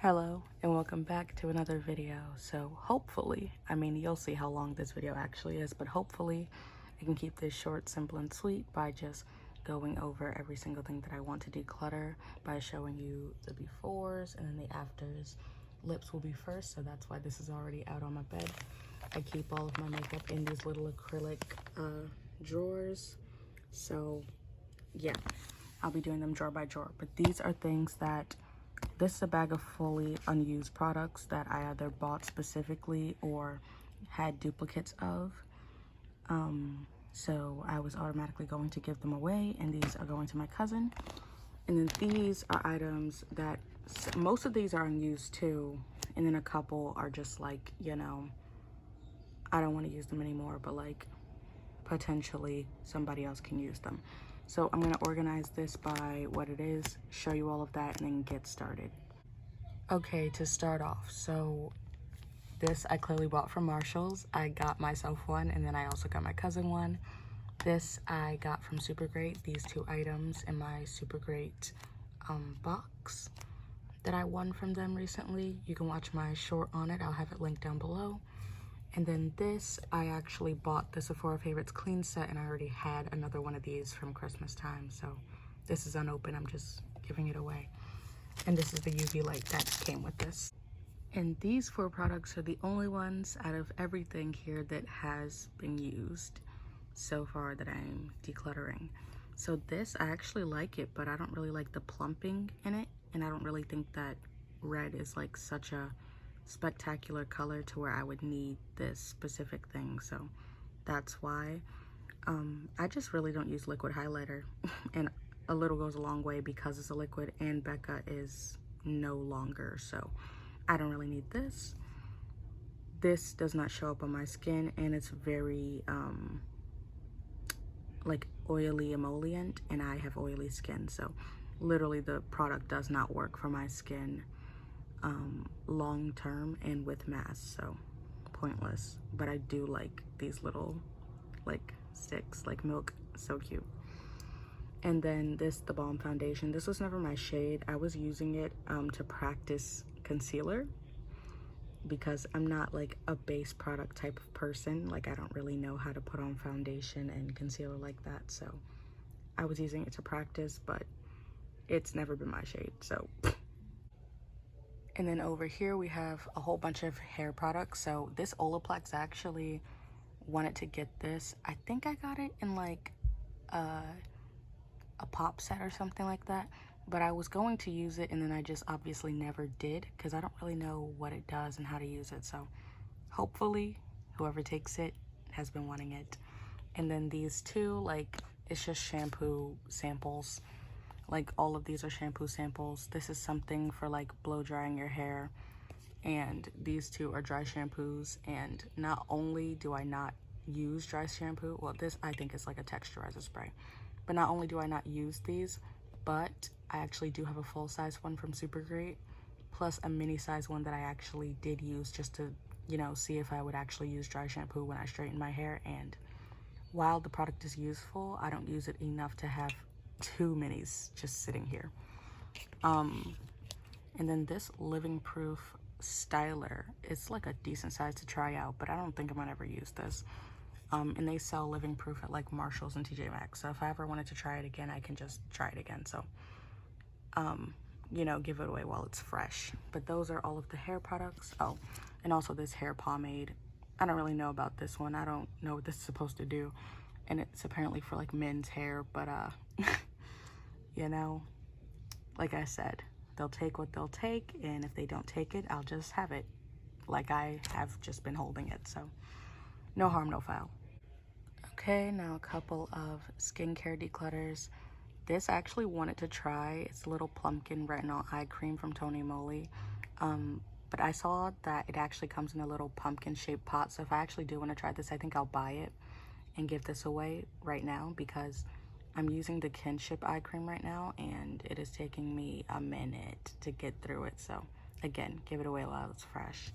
Hello and welcome back to another video. So hopefully, you'll see how long this video actually is, but hopefully I can keep this short, simple, and sweet by just going over every single thing that I want to declutter by showing you the befores and then the afters. Lips will be first, so that's why this is already out on my bed. I keep all of my makeup in these little acrylic drawers. So yeah, I'll be doing them drawer by drawer, but these are things that this is a bag of fully unused products that I either bought specifically or had duplicates of. So I was automatically going to give them away, and these are going to my cousin. And then these are items that most of these are unused too, and then a couple are just like, you know, I don't want to use them anymore, but like potentially somebody else can use them. So I'm going to organize this by what it is, show you all of that, and then get started. Okay, to start off, so this I clearly bought from Marshall's. I got myself one, and then I also got my cousin one. This I got from Supergreat, these two items in my Supergreat box that I won from them recently. You can watch my short on it, I'll have it linked down below. And then this, I actually bought the Sephora Favorites Clean Set, and I already had another one of these from Christmas time. So this is unopened, I'm just giving it away. And this is the UV light that came with this. And these four products are the only ones out of everything here that has been used so far that I'm decluttering. So this, I actually like it, but I don't really like the plumping in it. And I don't really think that red is like such a spectacular color to where I would need this specific thing. So that's why I just really don't use liquid highlighter. And a little goes a long way because it's a liquid, and Becca is no longer, so I don't really need this. This does not show up on my skin, and it's very like oily emollient, and I have oily skin, so literally the product does not work for my skin long term and with masks, so pointless. But I do like these little like sticks, like milk, so cute. And then this, the Balm Foundation. This was never my shade. I was using it to practice concealer because I'm not like a base product type of person. Like I don't really know how to put on foundation and concealer like that. So I was using it to practice, but it's never been my shade, so. And then over here we have a whole bunch of hair products. So this Olaplex, I actually wanted to get this. I think I got it in like a pop set or something like that, but I was going to use it, and then I just obviously never did because I don't really know what it does and how to use it. So hopefully whoever takes it has been wanting it. And then these two, like, it's just shampoo samples. Like all of these are shampoo samples. This is something for like blow drying your hair, and these two are dry shampoos. And not only do I not use dry shampoo, well, this I think is like a texturizer spray, but not only do I not use these, but I actually do have a full-size one from Supergreat, plus a mini-size one that I actually did use just to, you know, see if I would actually use dry shampoo when I straighten my hair. And while the product is useful, I don't use it enough to have two minis just sitting here. And then this Living Proof styler, it's like a decent size to try out, but I don't think I'm gonna ever use this. And they sell Living Proof at like Marshall's and TJ Maxx. So if I ever wanted to try it again, I can just try it again. So, you know, give it away while it's fresh. But those are all of the hair products. Oh, and also this hair pomade. I don't really know about this one. I don't know what this is supposed to do. And it's apparently for like men's hair, but you know, like I said, they'll take what they'll take, and if they don't take it, I'll just have it like I have just been holding it. So no harm, no foul. Okay, now a couple of skincare declutters. This I actually wanted to try. It's a little pumpkin retinol eye cream from Tony Moly. But I saw that it actually comes in a little pumpkin shaped pot. So if I actually do want to try this, I think I'll buy it and give this away right now because I'm using the Kinship eye cream right now, and it is taking me a minute to get through it. So again, give it away while it's fresh.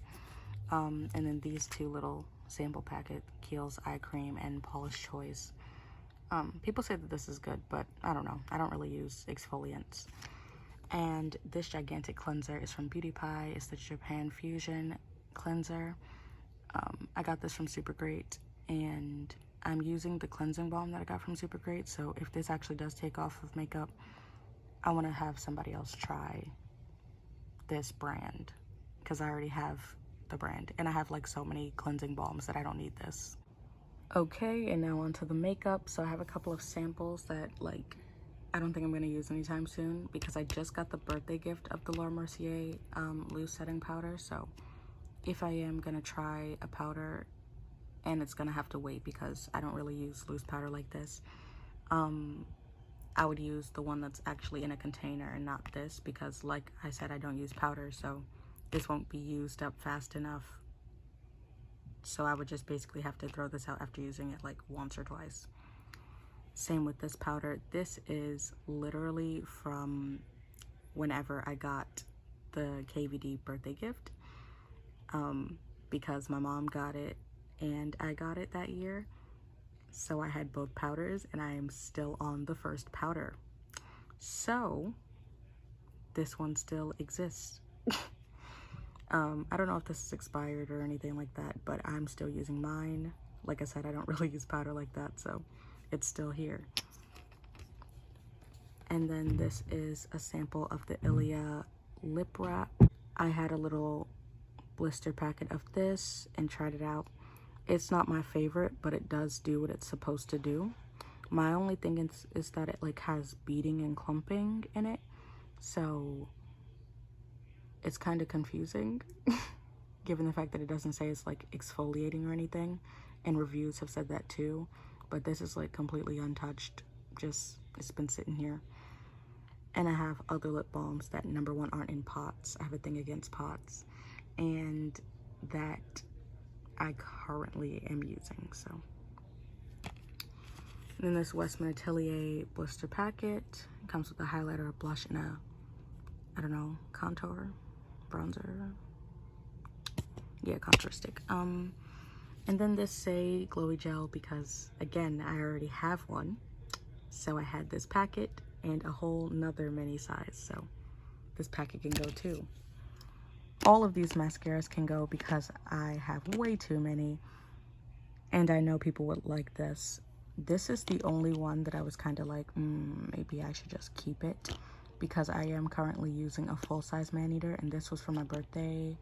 And then these two little sample packet, Kiehl's eye cream and Paula's Choice. People say that this is good, but I don't know. I don't really use exfoliants. And this gigantic cleanser is from Beauty Pie. It's the Japan Fusion cleanser. I got this from Supergreat, and I'm using the cleansing balm that I got from Supergreat. So if this actually does take off of makeup, I want to have somebody else try this brand, because I already have the brand, and I have like so many cleansing balms that I don't need this. Okay, and now onto the makeup. So I have a couple of samples that like I don't think I'm gonna use anytime soon, because I just got the birthday gift of the Laura Mercier loose setting powder. So if I am gonna try a powder, and it's gonna have to wait because I don't really use loose powder like this, I would use the one that's actually in a container and not this, because like I said, I don't use powder, so this won't be used up fast enough. So I would just basically have to throw this out after using it like once or twice. Same with this powder. This is literally from whenever I got the KVD birthday gift, because my mom got it and I got it that year. So I had both powders, and I am still on the first powder. So this one still exists. I don't know if this is expired or anything like that, but I'm still using mine. Like I said, I don't really use powder like that, so it's still here. And then this is a sample of the Ilia lip wrap. I had a little blister packet of this and tried it out. It's not my favorite, but it does do what it's supposed to do. My only thing is that it like has beading and clumping in it, so it's kind of confusing given the fact that it doesn't say it's like exfoliating or anything, and reviews have said that too. But this is like completely untouched, just it's been sitting here. And I have other lip balms that, number one, aren't in pots. I have a thing against pots, and that I currently am using. So and then this Westman Atelier blister packet comes with a highlighter, a blush, and a, I don't know, contour, bronzer, yeah, contour stick. And then this Say Glowy Gel, because again, I already have one, so I had this packet and a whole nother mini size, so this packet can go too. All of these mascaras can go because I have way too many, and I know people would like this. This is the only one that I was kind of like, maybe I should just keep it, because I am currently using a full-size man-eater, and this was for my birthday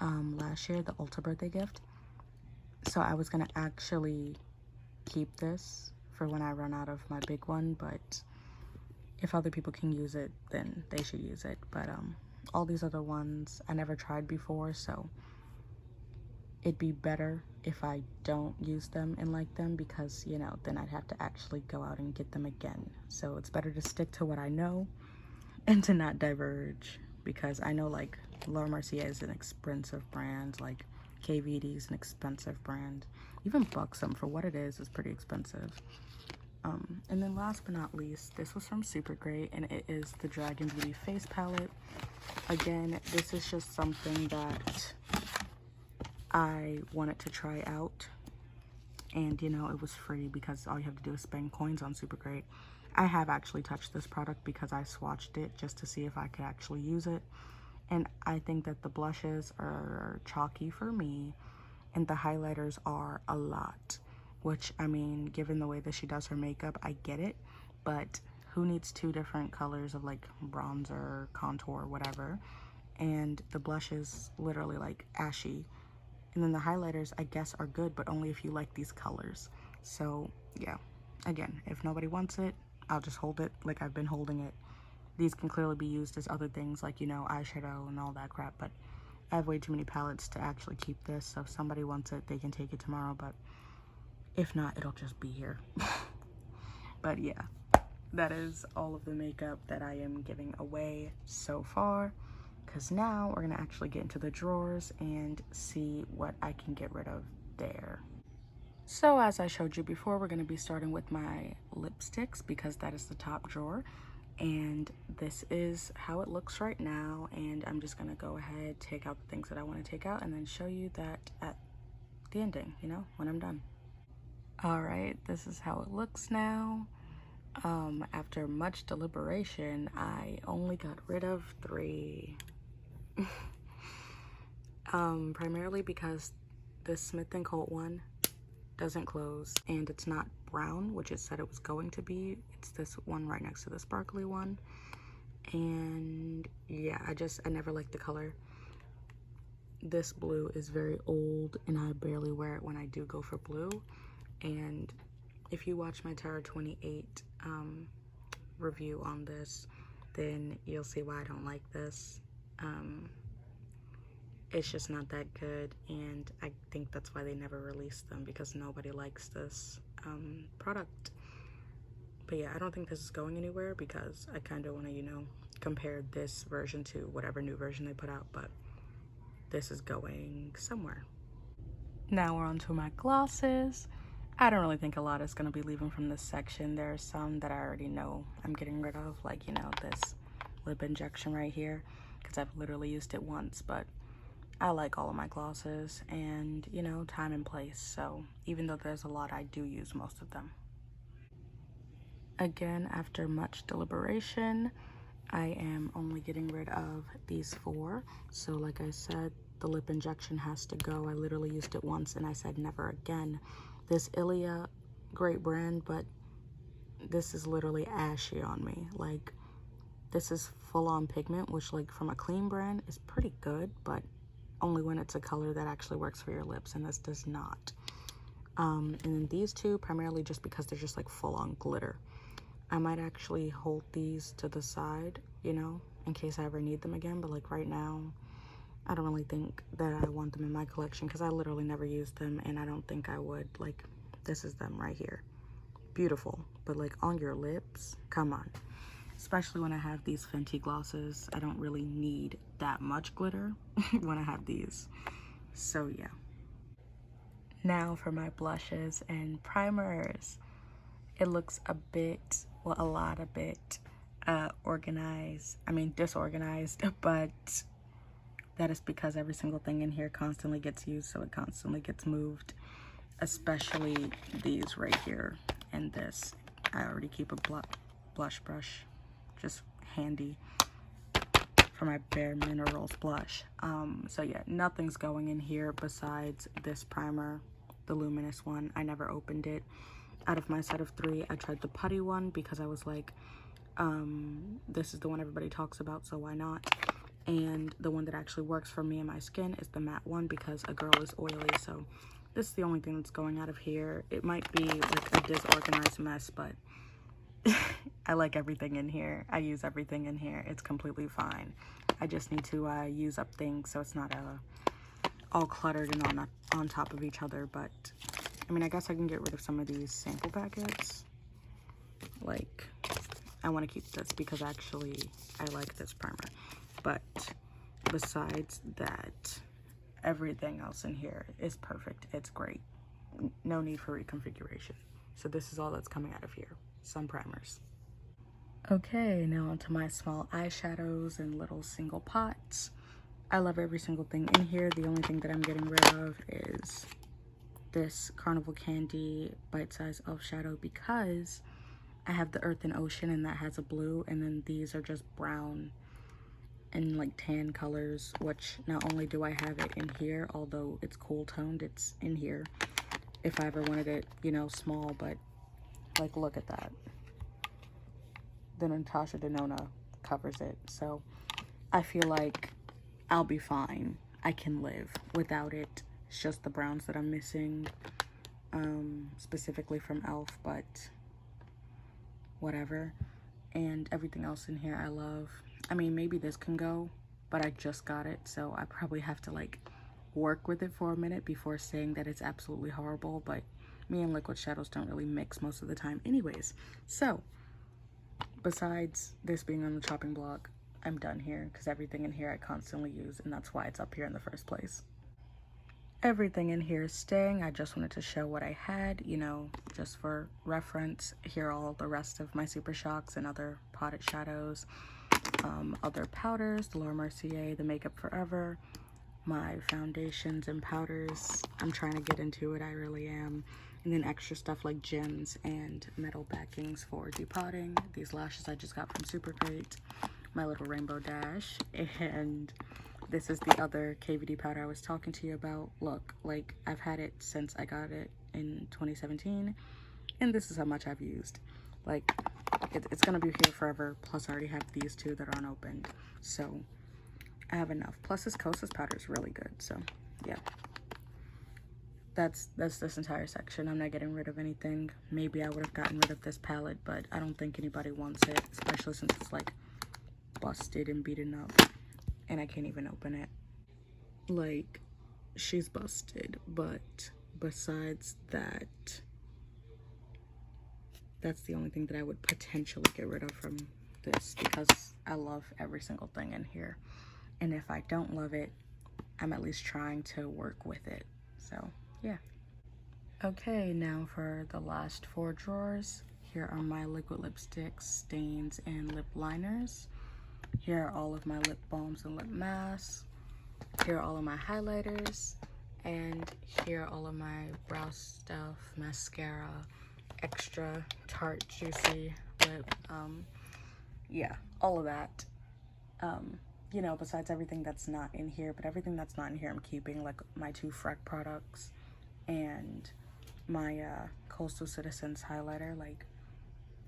last year, the Ulta birthday gift. So I was gonna actually keep this for when I run out of my big one, but if other people can use it, then they should use it. But all these other ones I never tried before, so it'd be better if I don't use them and like them, because, you know, then I'd have to actually go out and get them again. So it's better to stick to what I know and to not diverge, because I know like Laura Mercier is an expensive brand, like KVD is an expensive brand. Even Buxom, for what it is pretty expensive. And then last but not least, this was from Supergreat, and it is the Dragon Beauty Face Palette. Again, this is just something that I wanted to try out, and you know, it was free because all you have to do is spend coins on Supergreat. I have actually touched this product because I swatched it just to see if I could actually use it, and I think that the blushes are chalky for me, and the highlighters are a lot, which, I mean, given the way that she does her makeup, I get it, but who needs two different colors of like bronzer, contour, whatever? And the blush is literally like ashy. And then the highlighters, I guess, are good, but only if you like these colors. So yeah, again, if nobody wants it, I'll just hold it like I've been holding it. These can clearly be used as other things, like, you know, eyeshadow and all that crap, but I have way too many palettes to actually keep this. So if somebody wants it, they can take it tomorrow, but if not, it'll just be here. But yeah, that is all of the makeup that I am giving away so far, because now we're gonna actually get into the drawers and see what I can get rid of there. So as I showed you before, we're gonna be starting with my lipsticks, because that is the top drawer, and this is how it looks right now. And I'm just gonna go ahead, take out the things that I want to take out, and then show you that at the ending, you know, when I'm done. All right, this is how it looks now. After much deliberation, I only got rid of 3. Primarily because this Smith & Colt one doesn't close, and it's not brown, which it said it was going to be. It's this one right next to the sparkly one. And yeah, I never liked the color. This blue is very old, and I barely wear it when I do go for blue. And if you watch my Terror 28 review on this, then you'll see why I don't like this. It's just not that good, and I think that's why they never released them, because nobody likes this product. But yeah, I don't think this is going anywhere, because I kind of want to, you know, compare this version to whatever new version they put out, but this is going somewhere. Now we're on to my glosses. I don't really think a lot is going to be leaving from this section. There are some that I already know I'm getting rid of, like, you know, this lip injection right here, because I've literally used it once, but I like all of my glosses, and, you know, time and place. So even though there's a lot, I do use most of them. Again, after much deliberation, I am only getting rid of these 4. So like I said, the lip injection has to go. I literally used it once and I said never again. This Ilia, great brand, but this is literally ashy on me. Like, this is full-on pigment, which, like, from a clean brand is pretty good, but only when it's a color that actually works for your lips, and this does not. And then these 2, primarily just because they're just like full-on glitter. I might actually hold these to the side, you know, in case I ever need them again, but like right now, I don't really think that I want them in my collection, because I literally never use them, and I don't think I would. Like, this is them right here. Beautiful, but like on your lips, come on. Especially when I have these Fenty glosses, I don't really need that much glitter when I have these. So yeah. Now for my blushes and primers. It looks a bit, well, a lot a bit disorganized, but that is because every single thing in here constantly gets used, so it constantly gets moved, especially these right here and this. I already keep a blush brush just handy for my Bare Minerals blush. So yeah, nothing's going in here besides this primer, the luminous one. I never opened it. Out of my set of 3, I tried the putty one because I was like, this is the one everybody talks about, so why not? And the one that actually works for me and my skin is the matte one, because a girl is oily, so this is the only thing that's going out of here. It might be like a disorganized mess, but I like everything in here. I use everything in here. It's completely fine. I just need to use up things so it's not all cluttered and on top of each other. But I mean, I guess I can get rid of some of these sample packets. Like, I want to keep this because actually I like this primer. But besides that, everything else in here is perfect. It's great. No need for reconfiguration. So this is all that's coming out of here. Some primers. Okay, now onto my small eyeshadows and little single pots. I love every single thing in here. The only thing that I'm getting rid of is this Carnival Candy bite-size elf shadow, because I have the Earth and Ocean, and that has a blue, and then these are just brown and like tan colors, which not only do I have it in here, although it's cool toned, it's in here if I ever wanted it, you know, small. But like, look at that. The Natasha Denona covers it, so I feel like I'll be fine. I can live without it. It's just the browns that I'm missing, specifically from e.l.f., but whatever. And everything else in here I love. I mean, maybe this can go, but I just got it, so I probably have to like work with it for a minute before saying that it's absolutely horrible. But me and liquid shadows don't really mix most of the time anyways. So besides this being on the chopping block, I'm done here, because everything in here I constantly use, and that's why it's up here in the first place. Everything in here is staying. I just wanted to show what I had, you know, just for reference. Here are all the rest of my Super Shocks and other potted shadows, other powders, the Laura Mercier, the Makeup Forever, my foundations and powders. I'm trying to get into it, I really am. And then extra stuff like gems and metal backings for depotting. These lashes I just got from Supergreat, my little rainbow dash. And this is the other KVD powder I was talking to you about. Look, like, I've had it since I got it in 2017, and this is how much I've used. Like, it's gonna be here forever. Plus I already have these two that are unopened, so I have enough. Plus this Kosas powder is really good, so yeah. That's this entire section. I'm not getting rid of anything. Maybe I would have gotten rid of this palette, but I don't think anybody wants it, especially since it's like busted and beaten up, and I can't even open it. Like, she's busted, but besides that, that's the only thing that I would potentially get rid of from this, because I love every single thing in here, and if I don't love it, I'm at least trying to work with it. So yeah. Okay, now for the last 4 drawers. Here are my liquid lipsticks, stains, and lip liners. Here are all of my lip balms and lip masks. Here are all of my highlighters. And here are all of my brow stuff, mascara, extra Tarte Juicy lip. Yeah, all of that. You know, besides everything that's not in here, but everything that's not in here I'm keeping, like my 2 Freck products and my Coastal Citizens highlighter. Like,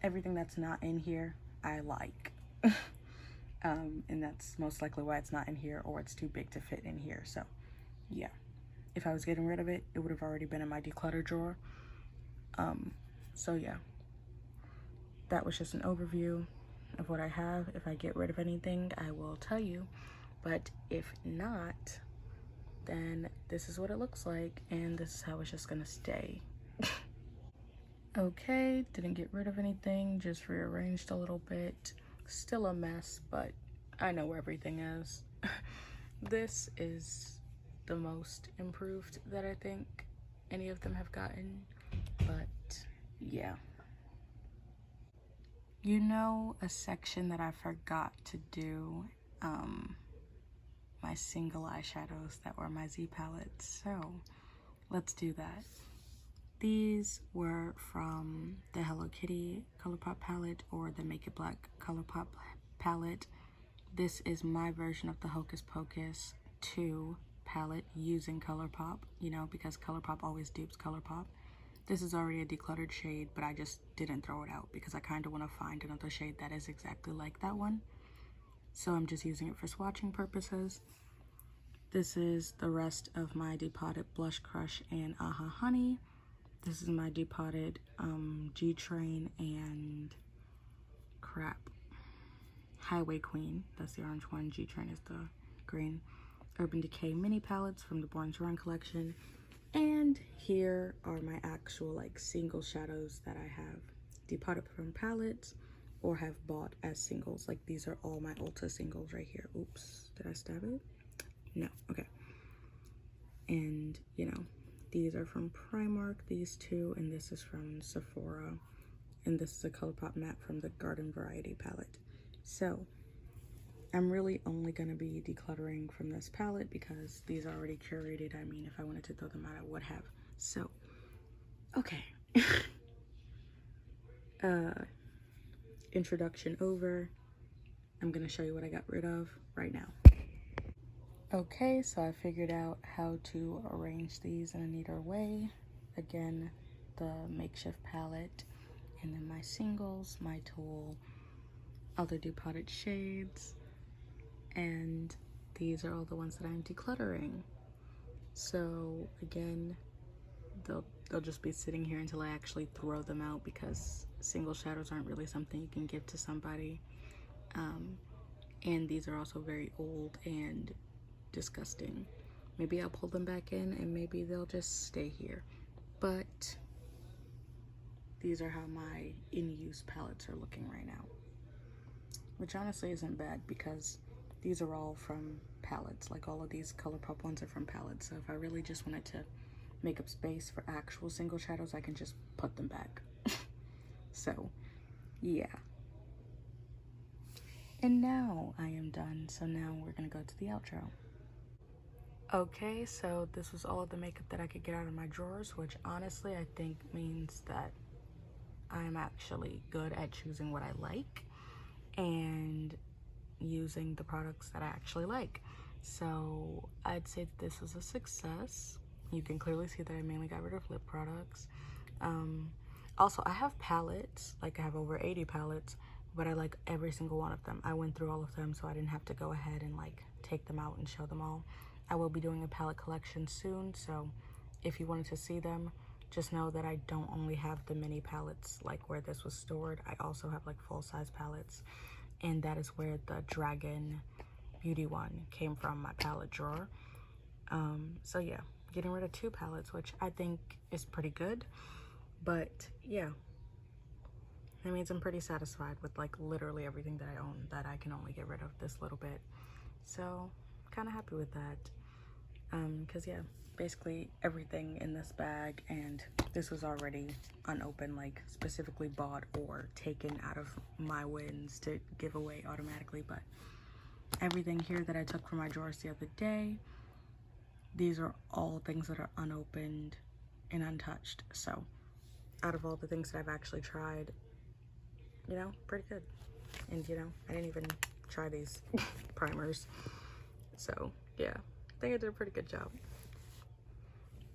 everything that's not in here I like. And that's most likely why it's not in here, or it's too big to fit in here. So yeah, if I was getting rid of it, it would have already been in my declutter drawer. So yeah, that was just an overview of what I have. If I get rid of anything, I will tell you, but if not, then this is what it looks like, and this is how it's just gonna stay. Okay, didn't get rid of anything, just rearranged a little bit. Still a mess, but I know where everything is. This is the most improved that I think any of them have gotten, but yeah. You know, a section that I forgot to do, my single eyeshadows that were my Z palettes, so let's do that. These were from the Hello Kitty ColourPop palette or the Make It Black ColourPop palette. This is my version of the Hocus Pocus 2 palette using ColourPop, you know, because ColourPop always dupes ColourPop. This is already a decluttered shade, but I just didn't throw it out because I kind of want to find another shade that is exactly like that one. So I'm just using it for swatching purposes. This is the rest of my depotted Blush Crush and Aha Honey. This is my depotted G-Train and Highway Queen. That's the orange one. G-Train is the green. Urban Decay mini palettes from the Born to Run collection. And here are my actual like single shadows that I have depotted from palettes or have bought as singles. Like, these are all my Ulta singles right here. Oops, did I stab it? No, okay. And you know, these are from Primark, these two, and this is from Sephora. And this is a ColourPop matte from the Garden Variety palette. So I'm really only going to be decluttering from this palette because these are already curated. I mean, if I wanted to throw them out, I would have. So, okay. Introduction over. I'm going to show you what I got rid of right now. Okay, so I figured out how to arrange these in a neater way. Again, the makeshift palette, and then my singles, my tool, other depotted shades, and these are all the ones that I'm decluttering. So again, they'll just be sitting here until I actually throw them out, because single shadows aren't really something you can give to somebody. And these are also very old and disgusting. Maybe I'll pull them back in and maybe they'll just stay here. But these are how my in-use palettes are looking right now. Which honestly isn't bad, because these are all from palettes. Like, all of these ColourPop ones are from palettes. So if I really just wanted to make up space for actual single shadows, I can just put them back. So yeah. And now I am done. So now we're gonna go to the outro. Okay, so this was all of the makeup that I could get out of my drawers, which honestly I think means that I'm actually good at choosing what I like and using the products that I actually like. So I'd say that this was a success. You can clearly see that I mainly got rid of lip products. Also, I have palettes, like I have over 80 palettes, but I like every single one of them. I went through all of them, so I didn't have to go ahead and like take them out and show them all. I will be doing a palette collection soon, so if you wanted to see them, just know that I don't only have the mini palettes like where this was stored. I also have like full-size palettes, and that is where the Dragon Beauty one came from, my palette drawer. So yeah, getting rid of 2 palettes, which I think is pretty good. But yeah, that means I'm pretty satisfied with like literally everything that I own, that I can only get rid of this little bit. So kind of happy with that. Because yeah, basically everything in this bag, and this was already unopened, like specifically bought or taken out of my wins to give away automatically, but everything here that I took from my drawers the other day, these are all things that are unopened and untouched. So out of all the things that I've actually tried, you know, pretty good. And you know, I didn't even try these primers. So yeah, I think I did a pretty good job,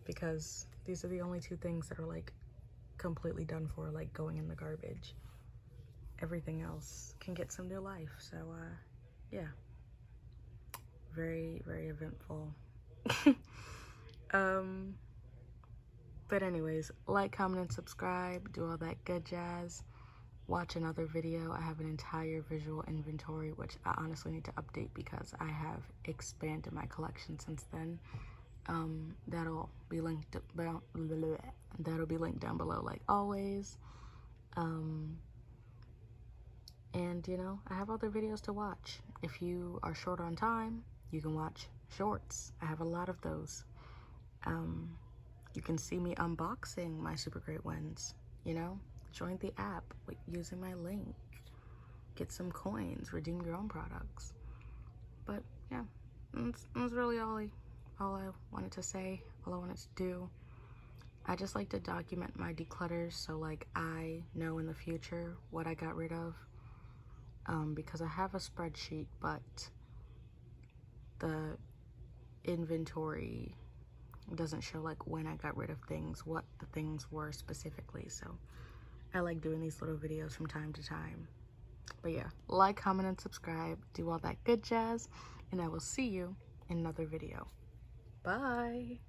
because these are the only 2 things that are like completely done for, like going in the garbage. Everything else can get some new life. So yeah, very, very eventful. But anyways, like, comment, and subscribe, do all that good jazz. Watch another video. I have an entire visual inventory, which I honestly need to update because I have expanded my collection since then. That'll be linked down below, like always. And you know, I have other videos to watch. If you are short on time, you can watch shorts. I have a lot of those. You can see me unboxing my Supergreat ones, you know? Join the app using my link. Get some coins, redeem your own products. But yeah, that's really all I wanted to say, all I wanted to do. I just like to document my declutters, so like I know in the future what I got rid of. Because I have a spreadsheet, but the inventory doesn't show like when I got rid of things, what the things were specifically. So I like doing these little videos from time to time. But yeah, like, comment, and subscribe, do all that good jazz, and I will see you in another video. Bye.